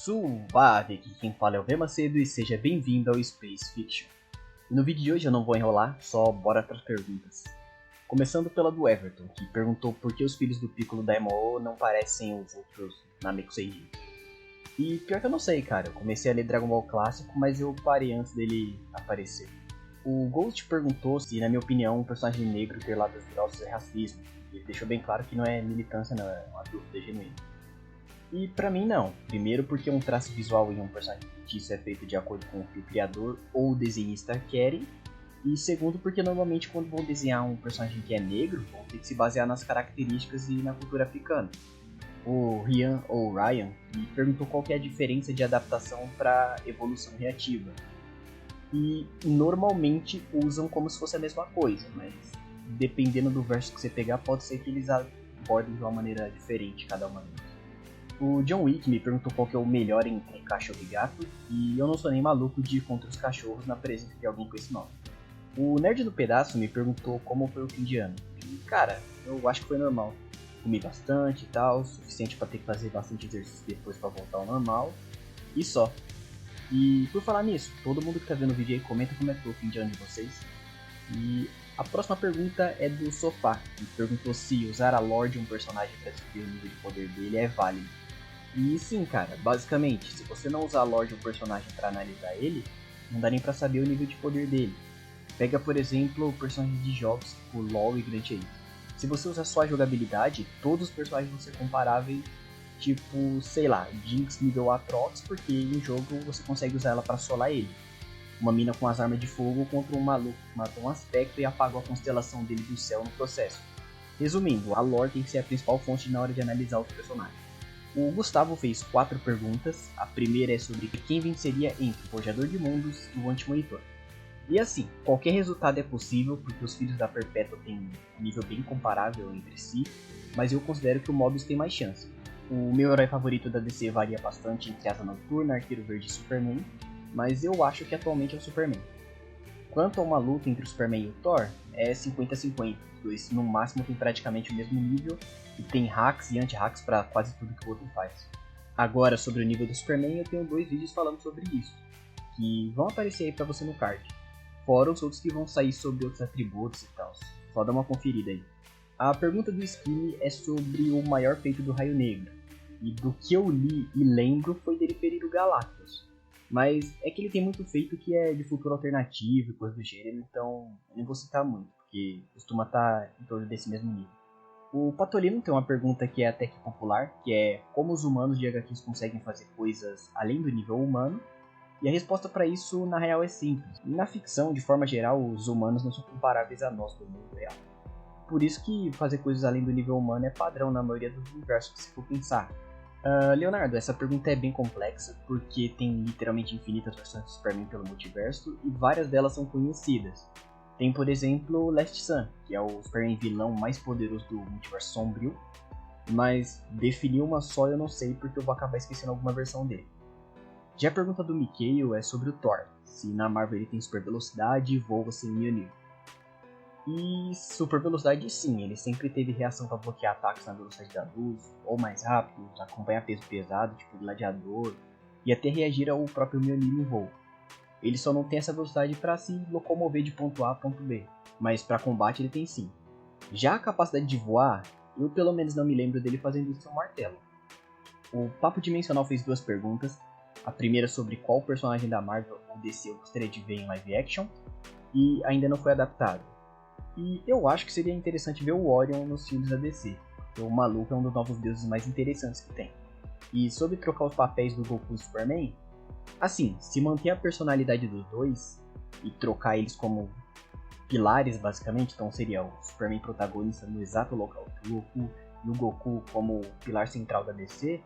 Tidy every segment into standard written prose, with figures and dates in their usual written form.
Suave, aqui quem fala é o V Macedo e seja bem-vindo ao Space Fiction. E no vídeo de hoje eu não vou enrolar, só bora para as perguntas. Começando pela do Everton, que perguntou por que os filhos do Piccolo da MO não parecem os outros Namekusei. E pior que eu não sei, cara, eu comecei a ler Dragon Ball clássico, mas eu parei antes dele aparecer. O Ghost perguntou se, na minha opinião, um personagem negro ter lábios grossos é racismo. Ele deixou bem claro que não é militância não, é uma dúvida genuína. E pra mim não. Primeiro porque um traço visual em um personagem fictício é feito de acordo com o que o criador ou o desenhista querem. E segundo porque normalmente quando vão desenhar um personagem que é negro, vão ter que se basear nas características e na cultura africana. O Ryan ou Ryan me perguntou qual que é a diferença de adaptação para evolução reativa. E normalmente usam como se fosse a mesma coisa, mas dependendo do verso que você pegar, pode ser que eles abordem de uma maneira diferente cada uma delas. O John Wick me perguntou qual que é o melhor entre cachorro e gato, e eu não sou nem maluco de ir contra os cachorros na presença de alguém com esse nome. O Nerd do Pedaço me perguntou como foi o fim de ano, e cara, eu acho que foi normal. Comi bastante e tal, suficiente para ter que fazer bastante exercício depois para voltar ao normal, e só. E por falar nisso, todo mundo que tá vendo o vídeo aí comenta como é que foi o fim de ano de vocês. E a próxima pergunta é do Sofá, que perguntou se usar a lore de um personagem para descobrir o nível de poder dele é válido. E sim, cara, basicamente, se você não usar a lore de um personagem para analisar ele, não dá nem pra saber o nível de poder dele. Pega, por exemplo, personagens de jogos tipo LoL e Grand Theft. Se você usar só a jogabilidade, todos os personagens vão ser comparáveis, tipo, sei lá, Jinx nível Atrox, porque em jogo você consegue usar ela para solar ele. Uma mina com as armas de fogo contra um maluco que matou um aspecto e apagou a constelação dele do céu no processo. Resumindo, a lore tem que ser a principal fonte na hora de analisar os personagens. O Gustavo fez 4 perguntas. A primeira é sobre quem venceria entre o Forjador de Mundos e o Anti-Monitor. E assim, qualquer resultado é possível porque os filhos da Perpétua têm um nível bem comparável entre si, mas eu considero que o Mobius tem mais chance. O meu herói favorito da DC varia bastante entre Asa Noturna, Arqueiro Verde e Superman, mas eu acho que atualmente é o Superman. Quanto a uma luta entre o Superman e o Thor, é 50-50, os dois no máximo têm praticamente o mesmo nível e tem hacks e anti-hacks para quase tudo que o outro faz. Agora, sobre o nível do Superman, eu tenho 2 vídeos falando sobre isso, que vão aparecer aí para você no card, fora os outros que vão sair sobre outros atributos e tal, só dá uma conferida aí. A pergunta do Skinny é sobre o maior feito do Raio Negro, e do que eu li e lembro foi dele ferir o Galactus. Mas é que ele tem muito feito que é de futuro alternativo e coisa do gênero, então eu não vou citar muito, porque costuma estar em torno desse mesmo nível. O Patolino tem uma pergunta que é até que popular, que é como os humanos de HQs conseguem fazer coisas além do nível humano, e a resposta para isso na real é simples. Na ficção, de forma geral, os humanos não são comparáveis a nós do mundo real. Por isso que fazer coisas além do nível humano é padrão na maioria dos universos que se for pensar. Leonardo, essa pergunta é bem complexa, porque tem literalmente infinitas versões do Superman pelo multiverso, e várias delas são conhecidas. Tem, por exemplo, Last Sun, que é o Superman vilão mais poderoso do multiverso sombrio, mas definir uma só eu não sei porque eu vou acabar esquecendo alguma versão dele. Já a pergunta do Mikhail é sobre o Thor, se na Marvel ele tem super velocidade e voa sem Mjolnir. E super velocidade sim, ele sempre teve reação para bloquear ataques na velocidade da luz, ou mais rápido, acompanhar peso pesado, tipo gladiador, e até reagir ao próprio Mjolnir em voo. Ele só não tem essa velocidade para se locomover de ponto A a ponto B, mas para combate ele tem sim. Já a capacidade de voar, eu pelo menos não me lembro dele fazendo isso com um martelo. O Papo Dimensional fez 2 perguntas, a primeira sobre qual personagem da Marvel ou DC eu gostaria de ver em live action, e ainda não foi adaptado. E eu acho que seria interessante ver o Orion nos filmes da DC, porque o maluco é um dos novos deuses mais interessantes que tem. E sobre trocar os papéis do Goku e Superman, assim, se manter a personalidade dos dois e trocar eles como pilares basicamente, então seria o Superman protagonista no exato local do Goku e o Goku como pilar central da DC,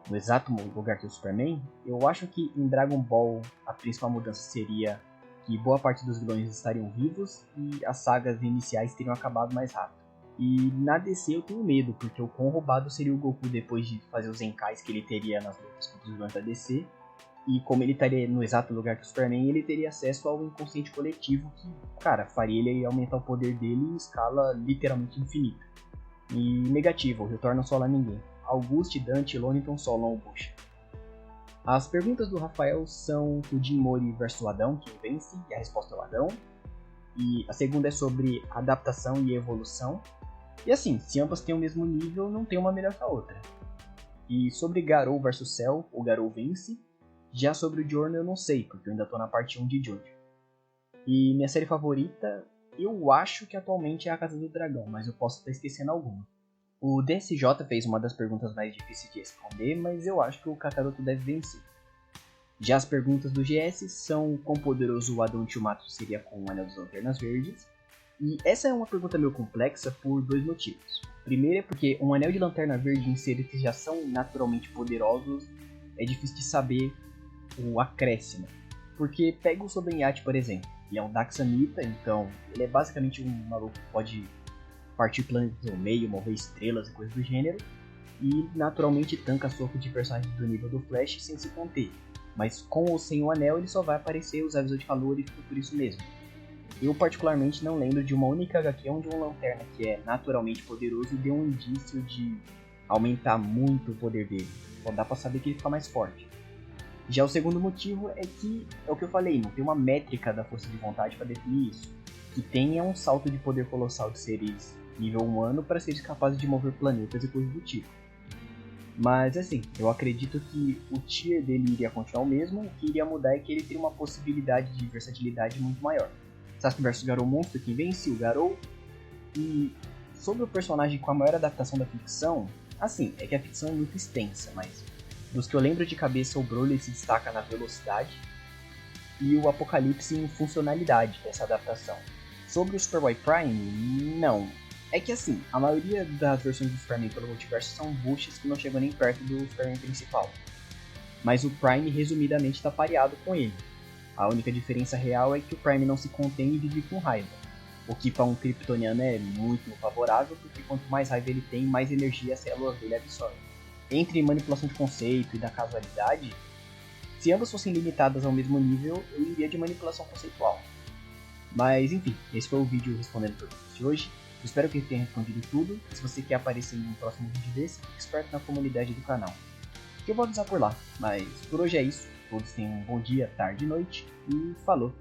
no exato lugar que o Superman, eu acho que em Dragon Ball a principal mudança seria que boa parte dos vilões estariam vivos e as sagas iniciais teriam acabado mais rápido. E na DC eu tenho medo, porque o quão roubado seria o Goku depois de fazer os encais que ele teria nas lutas contra os vilões da DC, e como ele estaria no exato lugar que o Superman, ele teria acesso ao inconsciente coletivo que, cara, faria ele aumentar o poder dele em escala literalmente infinita. E negativo, o Retorno não sola ninguém. Auguste, Dante e Loneton solam o Bush. As perguntas do Rafael são o Jim Mori versus o Adão, quem vence, e a resposta é o Adão. E a segunda é sobre adaptação e evolução. E assim, se ambas têm o mesmo nível, não tem uma melhor que a outra. E sobre Garou versus Cell, o Garou vence. Já sobre o Giorno eu não sei, porque eu ainda tô na parte 1 de Jojo. E minha série favorita, eu acho que atualmente é A Casa do Dragão, mas eu posso estar esquecendo alguma. O DSJ fez uma das perguntas mais difíceis de responder, mas eu acho que o Kakaroto deve vencer. Já as perguntas do GS são quão poderoso o Adão Chumato seria com o Anel das Lanternas Verdes. E essa é uma pergunta meio complexa por dois motivos. Primeiro é porque um Anel de Lanterna Verde em seres que já são naturalmente poderosos é difícil de saber o acréscimo. Porque pega o Sobenhate, por exemplo. Ele é um Daxamita, então ele é basicamente um maluco que pode partir planetas ao meio, mover estrelas e coisas do gênero. E naturalmente tanca soco de personagens do nível do Flash sem se conter. Mas com ou sem o anel ele só vai aparecer, usar visor de calor e fica por isso mesmo. Eu particularmente não lembro de uma única HQ onde um Lanterna que é naturalmente poderoso deu um indício de aumentar muito o poder dele. Só dá pra saber que ele fica mais forte. Já o segundo motivo é que, é o que eu falei, não tem uma métrica da força de vontade para definir isso. Que tenha um salto de poder colossal de seres nível humano para seres capazes de mover planetas e coisas do tipo. Mas assim, eu acredito que o tier dele iria continuar o mesmo, o que iria mudar é que ele teria uma possibilidade de versatilidade muito maior. Sasuke vs Garou Monstro, quem vence? O Garou. E sobre o personagem com a maior adaptação da ficção, assim, é que a ficção é muito extensa, mas dos que eu lembro de cabeça, o Broly se destaca na velocidade e o Apocalipse em funcionalidade dessa adaptação. Sobre o Superboy Prime, não. É que assim, a maioria das versões do Superman pelo multiverso são buchas que não chegam nem perto do Superman principal. Mas o Prime resumidamente está pareado com ele. A única diferença real é que o Prime não se contém e vive com raiva. O que para um kryptoniano é muito favorável, porque quanto mais raiva ele tem, mais energia as células dele absorvem. Entre manipulação de conceito e da casualidade, se ambas fossem limitadas ao mesmo nível, eu iria de manipulação conceitual. Mas enfim, esse foi o vídeo respondendo perguntas de hoje. Eu espero que ele tenha respondido tudo. E se você quer aparecer em um próximo vídeo desse, fique esperto na comunidade do canal, que eu vou avisar por lá. Mas por hoje é isso. Todos tenham um bom dia, tarde e noite. E falou!